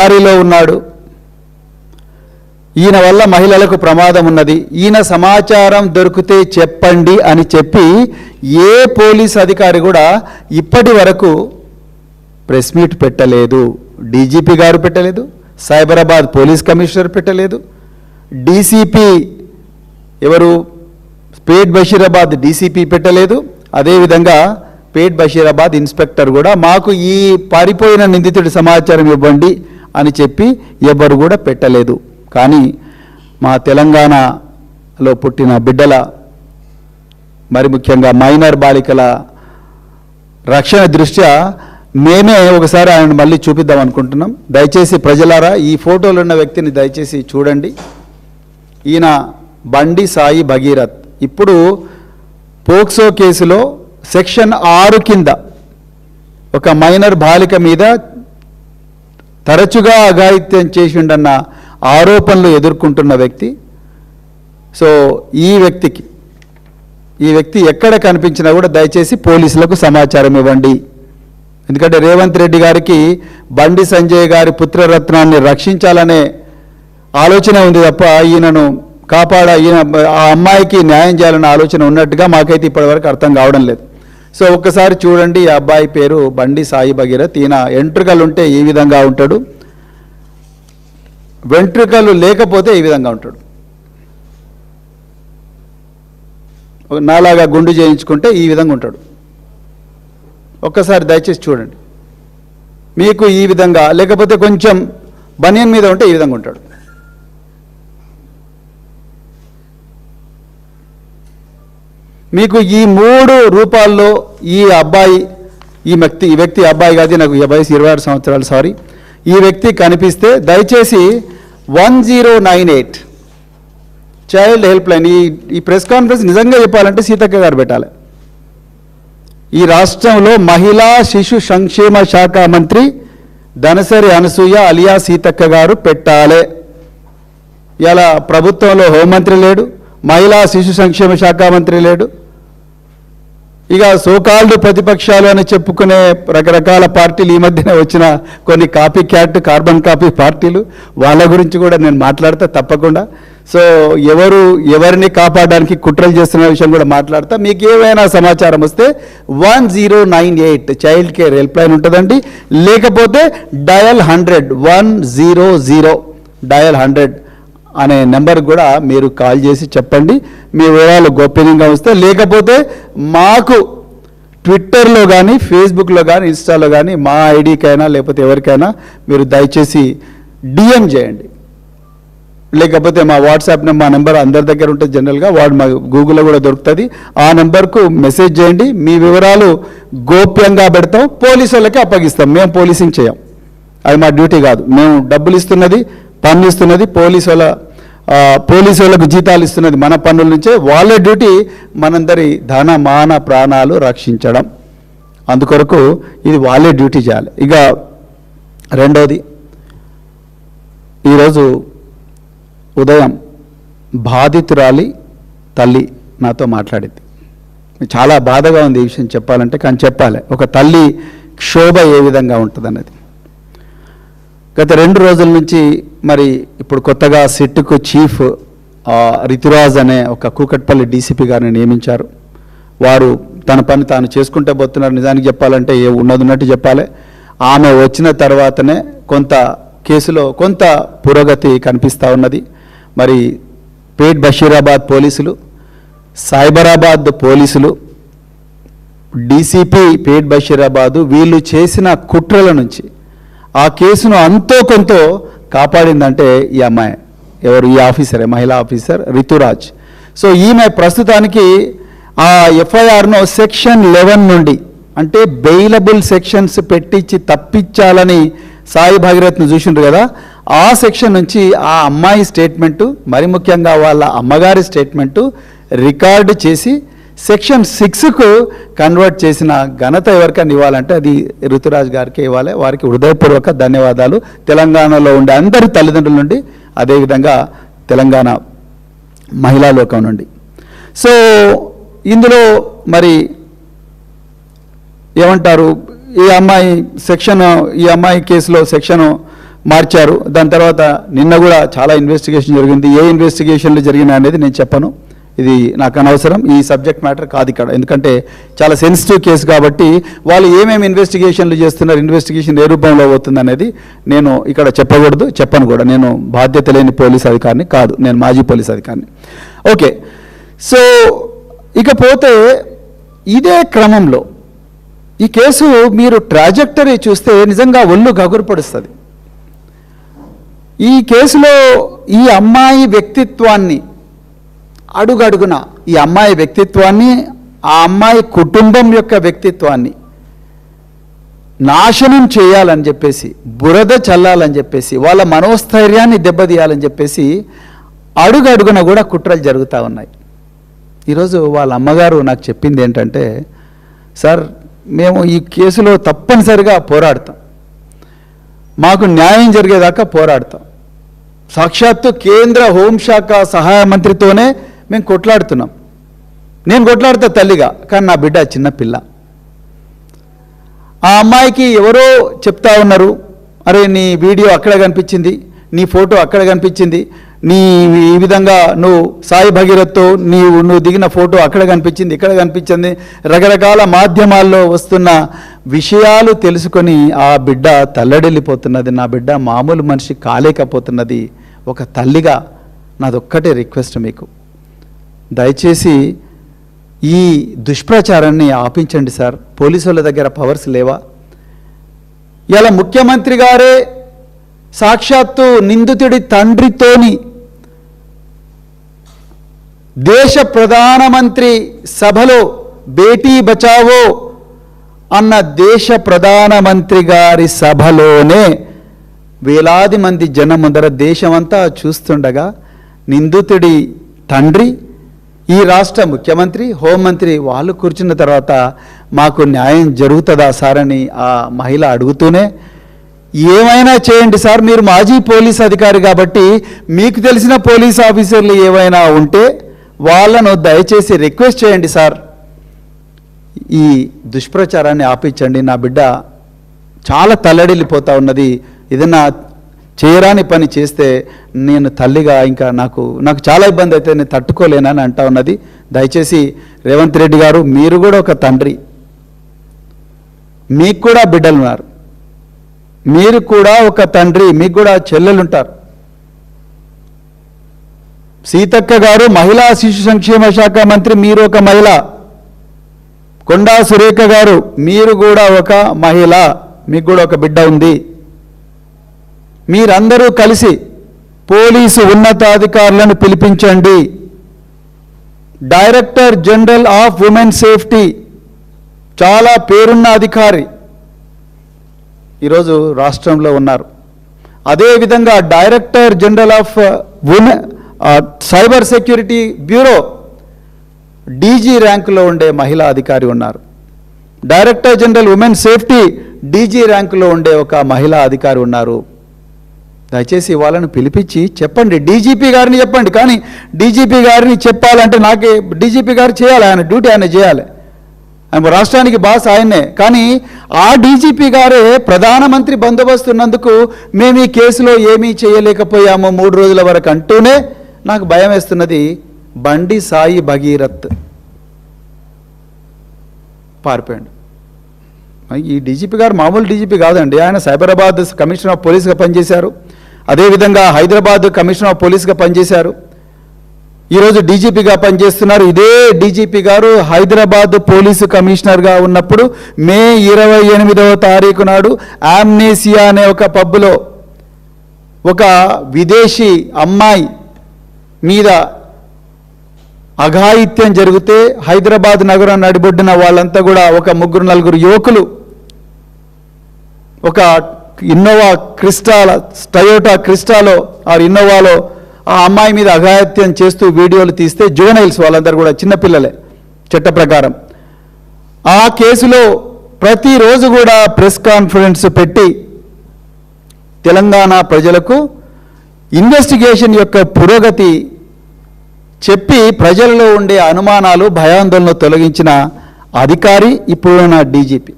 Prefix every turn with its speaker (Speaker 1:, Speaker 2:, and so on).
Speaker 1: దారిలో ఉన్నాడు, ఈయన వల్ల మహిళలకు ప్రమాదం ఉన్నది, ఈయన సమాచారం దొరికితే చెప్పండి అని చెప్పి ఏ పోలీస్ అధికారి కూడా ఇప్పటి వరకు ప్రెస్ మీట్ పెట్టలేదు. డీజీపీ గారు పెట్టలేదు, సైబరాబాద్ పోలీస్ కమిషనర్ పెట్టలేదు, డీసీపీ ఎవరు పేట్ బషీరాబాద్ డీసీపీ పెట్టలేదు, అదేవిధంగా పేట్ బషీరాబాద్ ఇన్స్పెక్టర్ కూడా మాకు ఈ పారిపోయిన నిందితుడి సమాచారం ఇవ్వండి అని చెప్పి ఎవరు కూడా పెట్టలేదు. కానీ మా తెలంగాణలో పుట్టిన బిడ్డల, మరి ముఖ్యంగా మైనర్ బాలికల రక్షణ దృష్ట్యా మేమే ఒకసారి ఆయన మళ్ళీ చూపిద్దాం అనుకుంటున్నాం. దయచేసి ప్రజలారా ఈ ఫోటోలో ఉన్న వ్యక్తిని దయచేసి చూడండి. ఈయన బండి సాయి భగీరథ్. ఇప్పుడు పోక్సో కేసులో సెక్షన్ 6 కింద ఒక మైనర్ బాలిక మీద తరచుగా అఘాయిత్యం చేసిండన్న ఆరోపణలు ఎదుర్కొంటున్న వ్యక్తి. సో ఈ వ్యక్తి ఎక్కడ కనిపించినా కూడా దయచేసి పోలీసులకు సమాచారం ఇవ్వండి. ఎందుకంటే రేవంత్ రెడ్డి గారికి బండి సంజయ్ గారి పుత్రరత్నాన్ని రక్షించాలనే ఆలోచన ఉంది తప్ప ఈయనను ఈయన ఆ అమ్మాయికి న్యాయం చేయాలనే ఆలోచన ఉన్నట్టుగా మాకైతే ఇప్పటివరకు అర్థం కావడం లేదు. సో ఒక్కసారి చూడండి, ఈ అబ్బాయి పేరు బండి సాయి భగీరథ్. ఈయన వెంట్రుకలు ఉంటే ఈ విధంగా ఉంటాడు, వెంట్రుకలు లేకపోతే ఈ విధంగా ఉంటాడు. నాలాగా గుండు చేయించుకుంటే ఈ విధంగా ఉంటాడు. ఒక్కసారి దయచేసి చూడండి. మీకు ఈ విధంగా లేకపోతే కొంచెం బనియన్ మీద ఉంటే ఈ విధంగా ఉంటాడు. మీకు ఈ 3 రూపాల్లో ఈ వ్యక్తి అబ్బాయి కాదు, నాకు వయసు 26 సంవత్సరాలు, సారీ, ఈ వ్యక్తి కనిపిస్తే దయచేసి 1098 చైల్డ్ హెల్ప్ లైన్. ఈ ప్రెస్ కాన్ఫరెన్స్ నిజంగా చెప్పాలంటే సీతక్క గారు పెట్టాలి. ఈ రాష్ట్రంలో మహిళా శిశు సంక్షేమ శాఖ మంత్రి ధనసరి అనసూయ అలియా సీతక్క గారు పెట్టాలి. ఇలా ప్రభుత్వంలో హోంమంత్రి లేడు, మహిళా శిశు సంక్షేమ శాఖ మంత్రి లేడు. ఇక సోకాల్డ్ ప్రతిపక్షాలు అని చెప్పుకునే రకరకాల పార్టీలు, ఈ మధ్యనే వచ్చిన కొన్ని కాపీ క్యాట్ కార్బన్ కాపీ పార్టీలు, వాళ్ళ గురించి కూడా నేను మాట్లాడతా తప్పకుండా. సో ఎవరిని కాపాడడానికి కుట్రలు చేస్తున్న విషయం కూడా మాట్లాడతా. మీకు ఏమైనా సమాచారం వస్తే 1098 చైల్డ్ కేర్ హెల్ప్ లైన్ ఉంటుందండి. లేకపోతే డయల్ 100 డయల్ 100 అనే నెంబర్ కూడా మీరు కాల్ చేసి చెప్పండి మీ వివరాలు గోప్యంగా వస్తే. లేకపోతే మాకు ట్విట్టర్లో కానీ ఫేస్బుక్లో కానీ ఇన్స్టాలో కానీ మా ఐడికైనా లేకపోతే ఎవరికైనా మీరు దయచేసి డిఎం చేయండి. లేకపోతే మా వాట్సాప్ మా నెంబర్ అందరి దగ్గర ఉంటుంది జనరల్గా, మా గూగుల్లో కూడా దొరుకుతుంది. ఆ నెంబర్కు మెసేజ్ చేయండి. మీ వివరాలు గోప్యంగా పెడతాం, పోలీసు వాళ్ళకి అప్పగిస్తాం. మేము పోలీసింగ్ చేయం, అది మా డ్యూటీ కాదు. మేము డబ్బులు ఇస్తున్నది, పన్ను ఇస్తున్నది పోలీసు వాళ్ళకు జీతాలు ఇస్తున్నది మన పన్నుల నుంచే. వాళ్ళ డ్యూటీ మనందరి ధన మాన ప్రాణాలు రక్షించడం. అందుకొరకు ఇది వాళ్ళే డ్యూటీ చేయాలి. ఇక రెండోది, ఈరోజు ఉదయం బాధితురాలి తల్లి నాతో మాట్లాడింది. చాలా బాధగా ఉంది ఈ విషయం చెప్పాలంటే, కానీ చెప్పాలి. ఒక తల్లి క్షోభ ఏ విధంగా ఉంటుందన్నది. గత 2 రోజుల నుంచి మరి ఇప్పుడు కొత్తగా సిట్కు చీఫ్ రితురాజ్ అనే ఒక కూకట్పల్లి డీసీపీ గారిని నియమించారు. వారు తన పని తాను చేసుకుంటే పోతున్నారు. నిజానికి చెప్పాలంటే ఉన్నట్టు చెప్పాలి. ఆమె వచ్చిన తర్వాతనే కేసులో కొంత పురోగతి కనిపిస్తూ ఉన్నది. మరి పేట్ బషీరాబాద్ పోలీసులు, సైబరాబాద్ పోలీసులు, డీసీపీ పేట్ బషీరాబాదు వీళ్ళు చేసిన కుట్రల నుంచి ఆ కేసును అంతో కొంత కాపాడిందంటే ఈ అమ్మాయి. ఎవరు? ఈ ఆఫీసరే, మహిళా ఆఫీసర్ రితురాజ్. సో ఈమె ప్రస్తుతానికి ఆ ఎఫ్ఐఆర్ను సెక్షన్ 11 నుండి, అంటే బెయిలబుల్ సెక్షన్స్ పెట్టించి తప్పించాలని సాయి భగీరథ్ను చూసిండ్రు కదా, ఆ సెక్షన్ నుంచి ఆ అమ్మాయి స్టేట్మెంటు, మరి ముఖ్యంగా వాళ్ళ అమ్మగారి స్టేట్మెంటు రికార్డు చేసి సెక్షన్ 6కు కన్వర్ట్ చేసిన ఘనత ఎవరికైనా ఇవ్వాలంటే అది ఋతురాజ్ గారికి ఇవ్వాలి. వారికి హృదయపూర్వక ధన్యవాదాలు తెలంగాణలో ఉండే అందరి తల్లిదండ్రుల నుండి, అదేవిధంగా తెలంగాణ మహిళా లోకం నుండి. సో ఇందులో మరి ఏమంటారు, ఈ అమ్మాయి కేసులో సెక్షన్ మార్చారు. దాని తర్వాత నిన్న కూడా చాలా ఇన్వెస్టిగేషన్ జరిగింది. ఏ ఇన్వెస్టిగేషన్లు జరిగినాయి అనేది నేను చెప్పను, ఇది నాకు అనవసరం, ఈ సబ్జెక్ట్ మ్యాటర్ కాదు ఇక్కడ. ఎందుకంటే చాలా సెన్సిటివ్ కేసు కాబట్టి వాళ్ళు ఏమేమి ఇన్వెస్టిగేషన్లు చేస్తున్నారు, ఇన్వెస్టిగేషన్ ఏ రూపంలో అవుతుంది అనేది నేను ఇక్కడ చెప్పకూడదు, చెప్పను కూడా. నేను బాధ్యత లేని పోలీస్ అధికారిని కాదు, నేను మాజీ పోలీస్ అధికారిని. ఓకే, సో ఇకపోతే ఇదే క్రమంలో ఈ కేసు మీరు ట్రాజెక్టరీ చూస్తే నిజంగా ఒళ్ళు గగురుపడుస్తుంది. ఈ కేసులో ఈ అమ్మాయి వ్యక్తిత్వాన్ని అడుగడుగున, ఈ అమ్మాయి వ్యక్తిత్వాన్ని, ఆ అమ్మాయి కుటుంబం యొక్క వ్యక్తిత్వాన్ని నాశనం చేయాలని చెప్పేసి, బురద చల్లాలని చెప్పేసి, వాళ్ళ మనోస్థైర్యాన్ని దెబ్బతీయాలని చెప్పేసి అడుగడుగున కూడా కుట్రలు జరుగుతూ ఉన్నాయి. ఈరోజు వాళ్ళ అమ్మగారు నాకు చెప్పింది ఏంటంటే, సార్ మేము ఈ కేసులో తప్పనిసరిగా పోరాడతాం, మాకు న్యాయం జరిగేదాకా పోరాడతాం, సాక్షాత్తు కేంద్ర హోంశాఖ సహాయ మంత్రితోనే మేము కొట్లాడుతున్నాం, నేను కొట్లాడుతా తల్లిగా, కానీ నా బిడ్డ చిన్నపిల్ల. ఆ అమ్మాయికి ఎవరో చెప్తా ఉన్నారు, అరే నీ వీడియో అక్కడ కనిపించింది, నీ ఫోటో అక్కడ కనిపించింది, నీ ఈ విధంగా నువ్వు సాయి భగీరథ్తో నువ్వు దిగిన ఫోటో అక్కడ కనిపించింది, ఇక్కడ కనిపించింది, రకరకాల మాధ్యమాల్లో వస్తున్న విషయాలు తెలుసుకొని ఆ బిడ్డ తల్లడిల్లిపోతున్నది, నా బిడ్డ మామూలు మనిషి కాలేకపోతున్నది. ఒక తల్లిగా నాదొక్కటే రిక్వెస్ట్ మీకు, దయచేసి ఈ దుష్ప్రచారాన్ని ఆపించండి సార్. పోలీసుల దగ్గర పవర్స్ లేవా? ఇలా ముఖ్యమంత్రి గారే సాక్షాత్తు నిందితుడి తండ్రితోని దేశ ప్రధానమంత్రి సభలో బేటీ బచావో అన్న దేశ ప్రధానమంత్రి గారి సభలోనే వేలాది మంది జనం ముందర దేశమంతా చూస్తుండగా నిందితుడి తండ్రి, ఈ రాష్ట్ర ముఖ్యమంత్రి, హోంమంత్రి వాళ్ళు కూర్చున్న తర్వాత మాకు న్యాయం జరుగుతుందా సార్ అని ఆ మహిళ అడుగుతూనే, ఏమైనా చేయండి సార్, మీరు మాజీ పోలీస్ అధికారి కాబట్టి మీకు తెలిసిన పోలీస్ ఆఫీసర్లు ఏమైనా ఉంటే వాళ్ళను దయచేసి రిక్వెస్ట్ చేయండి సార్, ఈ దుష్ప్రచారాన్ని ఆపించండి, నా బిడ్డ చాలా తల్లడిల్లిపోతూ ఉన్నది, ఏదన్నా చేయరాని పని చేస్తే నేను తల్లిగా ఇంకా నాకు చాలా ఇబ్బంది అయితే నేను తట్టుకోలేనని అంటా ఉన్నది. దయచేసి రేవంత్ రెడ్డి గారు, మీరు కూడా ఒక తండ్రి, మీకు కూడా బిడ్డలు ఉన్నారు, మీరు కూడా ఒక తండ్రి, మీకు కూడా చెల్లెలుంటారు. సీతక్క గారు మహిళా శిశు సంక్షేమ శాఖ మంత్రి, మీరు ఒక మహిళ. కొండా సురేఖ గారు, మీరు కూడా ఒక మహిళ, మీకు కూడా ఒక బిడ్డ ఉంది. మీరందరూ కలిసి పోలీసు ఉన్నతాధికారులను పిలిపించండి. Director general of women safety, చాలా పేరున్న అధికారి, ఈరోజు రాష్ట్రంలో ఉన్నారు. అదేవిధంగా director general of cyber security bureau DG ర్యాంకులో ఉండే మహిళా అధికారి ఉన్నారు. Director general women safety DG ర్యాంకులో ఉండే ఒక మహిళా అధికారి ఉన్నారు. దయచేసి వాళ్ళను పిలిపించి చెప్పండి, డీజీపీ గారిని చెప్పండి. కానీ డీజీపీ గారిని చెప్పాలంటే నాకే, డీజీపీ గారు చేయాలి, ఆయన డ్యూటీ ఆయన చేయాలి, ఆయన రాష్ట్రానికి బాస్ ఆయన్నే. కానీ ఆ డీజీపీ గారే ప్రధానమంత్రి బందోబస్తు ఉన్నందుకు మేము ఈ కేసులో ఏమీ చేయలేకపోయాము 3 రోజుల వరకు అంటూనే నాకు భయం వేస్తున్నది. బండి సాయి భగీరథ్ పారిపోయాడు. ఈ డీజీపీ గారు మామూలు డీజీపీ కాదండి, ఆయన సైబరాబాద్ కమిషనర్ ఆఫ్ పోలీస్గా పనిచేశారు, అదేవిధంగా హైదరాబాద్ కమిషనర్ ఆఫ్ పోలీస్గా పనిచేశారు, ఈరోజు డీజీపీగా పనిచేస్తున్నారు. ఇదే డీజీపీ గారు హైదరాబాద్ పోలీసు కమిషనర్గా ఉన్నప్పుడు మే 28వ తారీఖు నాడు ఆమ్నేసియా అనే ఒక పబ్లో ఒక విదేశీ అమ్మాయి మీద అఘాయిత్యం జరిగితే హైదరాబాద్ నగరం నడిబొడ్డున వాళ్ళంతా కూడా ఒక 3-4 యువకులు ఒక ఇన్నోవా క్రిస్టాల, టయోటా క్రిస్టాలో ఆ ఇన్నోవాలో ఆ అమ్మాయి మీద అఘాయిత్యం చేస్తూ వీడియోలు తీస్తే జువెనైల్స్ వాళ్ళందరూ కూడా చిన్నపిల్లలే చట్ట ప్రకారం. ఆ కేసులో ప్రతిరోజు కూడా ప్రెస్ కాన్ఫరెన్స్ పెట్టి తెలంగాణ ప్రజలకు ఇన్వెస్టిగేషన్ యొక్క పురోగతి చెప్పి ప్రజల్లో ఉండే అనుమానాలు, భయాందోళనలు తొలగించిన అధికారి ఇప్పుడున్న డీజీపీ.